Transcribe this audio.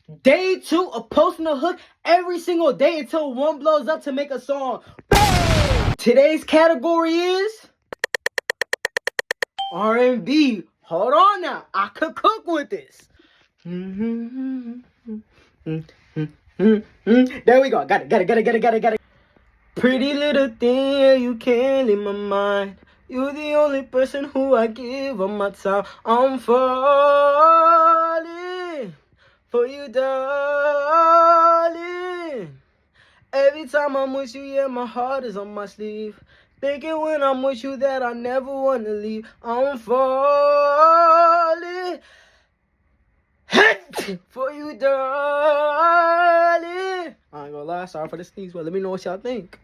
Day 2 of posting a hook every single day until one blows up to make a song. Bang! Today's category is R&B. Hold on now. I could cook with this. There we go. Got it. Pretty little thing, you can't leave my mind. You're the only person who I give all my time. I'm falling for you, darling. Every time I'm with you, yeah, my heart is on my sleeve. Thinking when I'm with you that I never want to leave. I'm falling for you, darling. I ain't gonna lie, sorry for the sneeze, but let me know what y'all think.